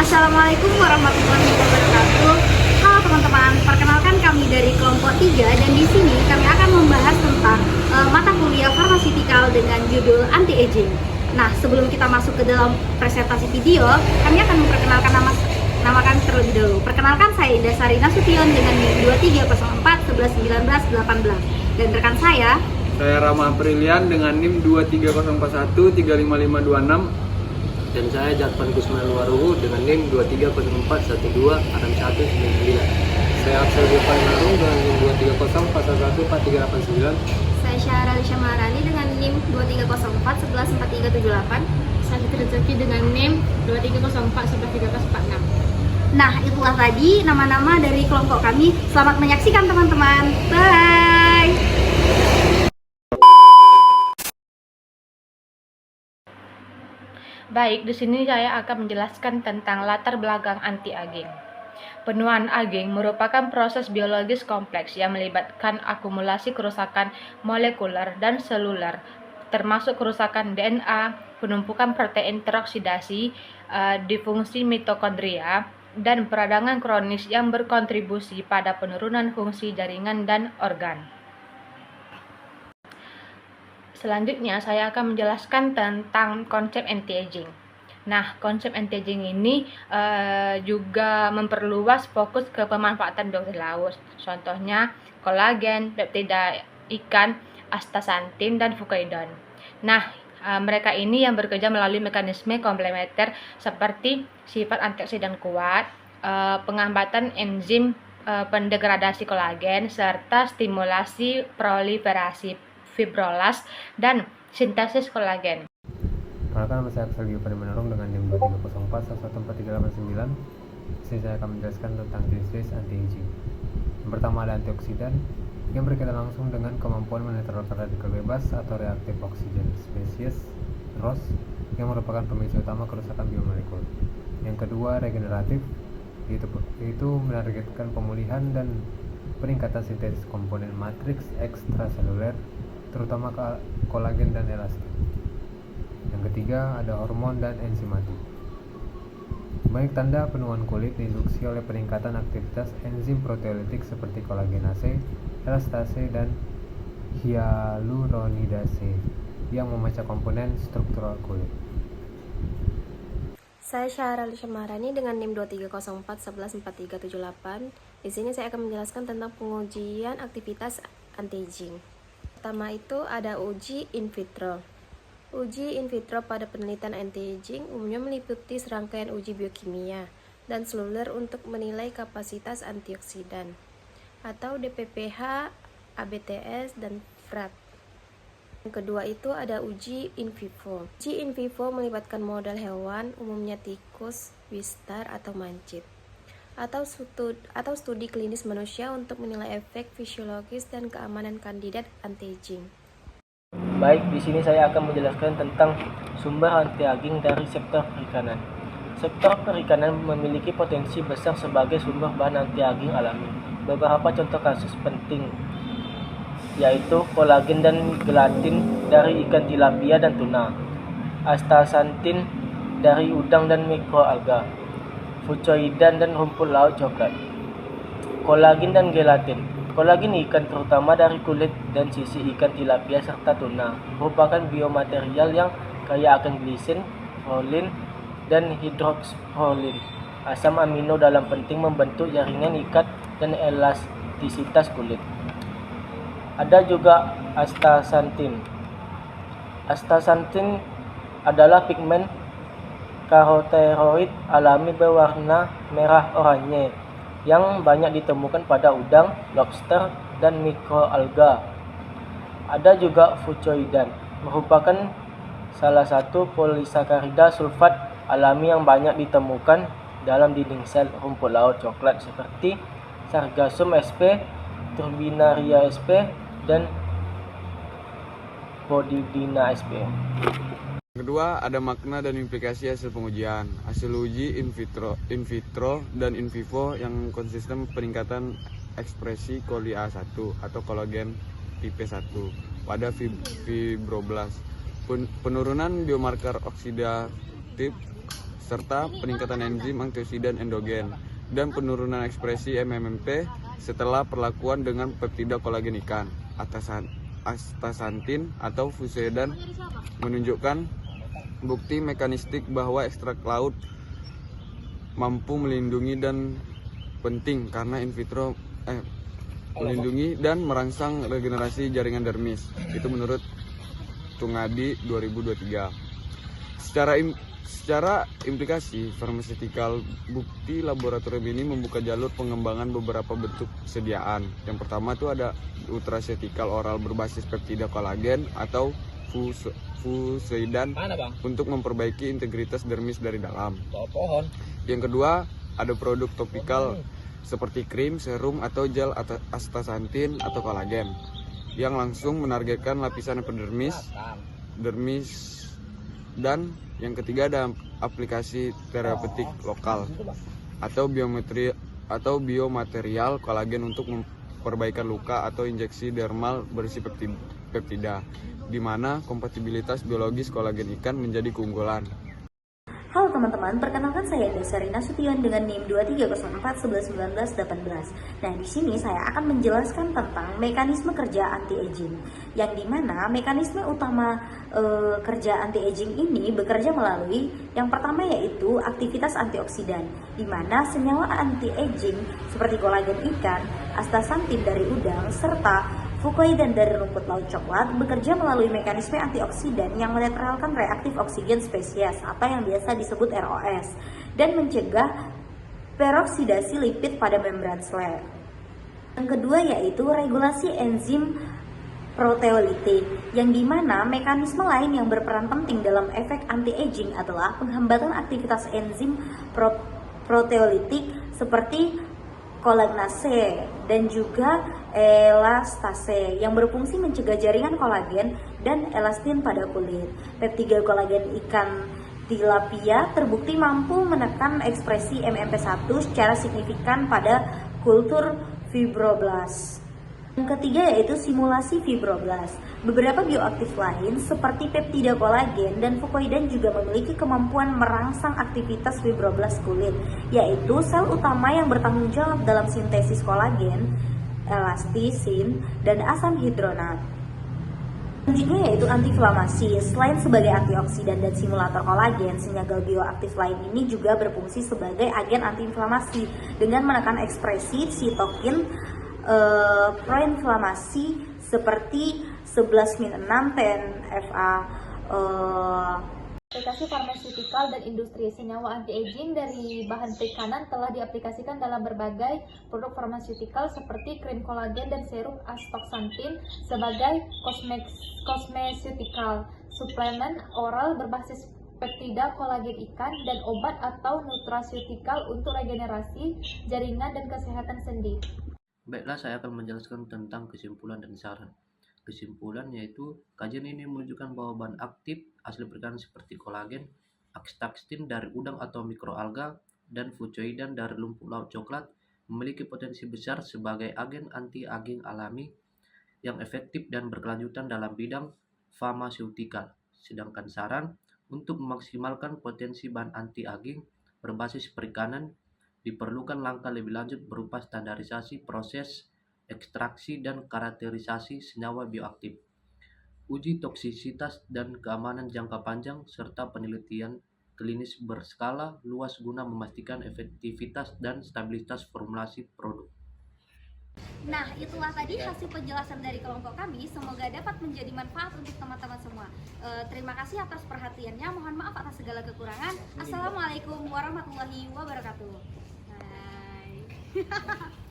Assalamualaikum warahmatullahi wabarakatuh. Halo teman-teman, perkenalkan kami dari kelompok 3 dan di sini kami akan membahas tentang mata kuliah farmaseutikal dengan judul anti-aging. Nah, sebelum kita masuk ke dalam presentasi video, kami akan memperkenalkan nama kami terlebih dahulu. Perkenalkan, saya Indah Sari Nasution dengan NIM 2304 11 19 18 dan rekan saya Rama Aprilian dengan NIM 23041 35526. Dan saya Jatvan Kusmail Waruhu dengan NIM 23041 6199. Saya Aksel Gufan Narung dengan NIM 23041 4389. Saya Syahra Lisha Maharani dengan NIM 2304 11 4378. Saya Fitri Rezeki dengan NIM 2304 11 1346. Nah, itulah tadi nama-nama dari kelompok kami. Selamat menyaksikan teman-teman. Bye. Baik, di sini saya akan menjelaskan tentang latar belakang anti-aging. Penuaan aging merupakan proses biologis kompleks yang melibatkan akumulasi kerusakan molekuler dan seluler, termasuk kerusakan DNA, penumpukan protein teroksidasi, difungsi mitokondria, dan peradangan kronis yang berkontribusi pada penurunan fungsi jaringan dan organ. Selanjutnya, saya akan menjelaskan tentang konsep anti-aging. Nah, konsep anti-aging ini juga memperluas fokus ke pemanfaatan biota laut. Contohnya, kolagen, peptida ikan, astaxanthin, dan fucoidan. Nah, mereka ini yang bekerja melalui mekanisme komplementer seperti sifat antioksidan kuat, penghambatan enzim pendegradasi kolagen, serta stimulasi proliferasi fibrolas dan sintesis kolagen. Perkenalkan, nama saya Aksel Gufan Narung dengan NIM 2304 11 4389. Sini saya akan menjelaskan tentang jenis anti-aging. Yang pertama ada antioksidan yang berkaitan langsung dengan kemampuan menetralkan radikal bebas atau reaktif oksigen spesies ROS yang merupakan pemicu utama kerusakan biomolekul. Yang kedua regeneratif, yaitu menargetkan pemulihan dan peningkatan sintesis komponen matriks ekstraseluler terutama kolagen dan elastin. Yang ketiga ada hormon dan enzimatik. Banyak tanda penuaan kulit diinduksi oleh peningkatan aktivitas enzim proteolitik seperti kolagenase, elastase, dan hyaluronidase yang memecah komponen struktural kulit. Saya Syahra Lisha Maharani dengan NIM 2304 11 4378. Di sini saya akan menjelaskan tentang pengujian aktivitas anti-aging. Pertama itu ada uji in vitro. Uji in vitro pada penelitian anti-aging umumnya meliputi serangkaian uji biokimia dan seluler untuk menilai kapasitas antioksidan atau DPPH, ABTS, dan FRAP. Yang kedua itu ada uji in vivo. Uji in vivo melibatkan model hewan, umumnya tikus, wistar, atau mancit, atau studi klinis manusia untuk menilai efek fisiologis dan keamanan kandidat anti-aging. Baik, di sini saya akan menjelaskan tentang sumber anti-aging dari sektor perikanan. Sektor perikanan memiliki potensi besar sebagai sumber bahan anti-aging alami. Beberapa contoh kasus penting yaitu kolagen dan gelatin dari ikan tilapia dan tuna, astaxanthin dari udang dan mikroalga, fucoidan dan rumput laut coklat. Kolagen dan gelatin. Kolagen ikan terutama dari kulit dan sisi ikan tilapia serta tuna merupakan biomaterial yang kaya akan glisin, prolin, dan hidroksprolin. Asam amino dalam penting membentuk jaringan ikat dan elastisitas kulit. Ada juga astaxanthin. Astaxanthin adalah pigmen karoteroid alami berwarna merah oranye yang banyak ditemukan pada udang, lobster, dan mikroalga. Ada juga fucoidan, merupakan salah satu polisakarida sulfat alami yang banyak ditemukan dalam dinding sel rumput laut coklat seperti Sargassum sp, Turbinaria sp, dan Bodidina sp. Kedua, ada makna dan implikasi hasil pengujian. Hasil uji in vitro dan in vivo yang konsisten peningkatan ekspresi coli A1 atau kolagen tipe 1 pada fibroblast. Penurunan biomarker oksidatif serta peningkatan enzim antioksidan endogen, dan penurunan ekspresi MMP setelah perlakuan dengan peptida kolagen ikan, astaxanthin atau fusedan, menunjukkan bukti mekanistik bahwa ekstrak laut mampu melindungi dan penting karena in vitro melindungi dan merangsang regenerasi jaringan dermis. Itu menurut Tungadi 2023. Secara implikasi farmasetikal, bukti laboratorium ini membuka jalur pengembangan beberapa bentuk sediaan. Yang pertama itu ada nutraceutical oral berbasis peptida kolagen atau fusedan untuk memperbaiki integritas dermis dari dalam. Yang kedua ada produk topikal seperti krim, serum, atau gel astaxanthin atau kolagen yang langsung menargetkan lapisan epidermis, dermis, dan yang ketiga ada aplikasi terapeutik lokal atau biomaterial kolagen untuk perbaikan luka atau injeksi dermal berisi peptida, di mana kompatibilitas biologis kolagen ikan menjadi keunggulan. Halo teman-teman, perkenalkan saya Desari Nasution dengan NIM 2304111918. Nah, di sini saya akan menjelaskan tentang mekanisme kerja anti-aging, yang dimana mekanisme utama kerja anti-aging ini bekerja melalui yang pertama yaitu aktivitas antioksidan, di mana senyawa anti-aging seperti kolagen ikan, astaxanthin dari udang, serta fukoidan dari rumput laut coklat bekerja melalui mekanisme antioksidan yang menetralkan reaktif oksigen spesies atau yang biasa disebut ROS dan mencegah peroksidasi lipid pada membran sel. Yang kedua yaitu regulasi enzim proteolitik, yang dimana mekanisme lain yang berperan penting dalam efek anti-aging adalah penghambatan aktivitas enzim proteolitik seperti kolagenase dan juga elastase yang berfungsi mencegah jaringan kolagen dan elastin pada kulit. Peptida kolagen ikan tilapia terbukti mampu menekan ekspresi MMP1 secara signifikan pada kultur fibroblast. Yang ketiga yaitu simulasi fibroblast. Beberapa bioaktif lain seperti peptida kolagen dan fukoidan juga memiliki kemampuan merangsang aktivitas fibroblast kulit, yaitu sel utama yang bertanggung jawab dalam sintesis kolagen, elastisin, dan asam hidronat. Selanjutnya yaitu antiinflamasi. Selain sebagai antioksidan dan simulator kolagen, senyawa bioaktif lain ini juga berfungsi sebagai agen antiinflamasi dengan menekan ekspresi sitokin proinflamasi seperti 11-6 TNFA. Aplikasi farmasetikal dan industri senyawa anti-aging dari bahan perikanan telah diaplikasikan dalam berbagai produk farmasetikal seperti krim kolagen dan serum astaxanthin sebagai kosmetikal, suplemen oral berbasis peptida kolagen ikan, dan obat atau nutraceutikal untuk regenerasi jaringan dan kesehatan sendi. Baiklah, saya akan menjelaskan tentang kesimpulan dan saran. Kesimpulan yaitu kajian ini menunjukkan bahwa bahan aktif asli perikanan seperti kolagen, astaxanthin dari udang atau mikroalga, dan fucoidan dari rumput laut coklat memiliki potensi besar sebagai agen anti-aging alami yang efektif dan berkelanjutan dalam bidang farmaseutikal. Sedangkan saran untuk memaksimalkan potensi bahan anti-aging berbasis perikanan diperlukan langkah lebih lanjut berupa standarisasi proses ekstraksi dan karakterisasi senyawa bioaktif, uji toksisitas dan keamanan jangka panjang, serta penelitian klinis berskala luas guna memastikan efektivitas dan stabilitas formulasi produk. Nah, itulah tadi hasil penjelasan dari kelompok kami. Semoga dapat menjadi manfaat untuk teman-teman semua. Terima kasih atas perhatiannya. Mohon maaf atas segala kekurangan. Assalamualaikum warahmatullahi wabarakatuh. Bye.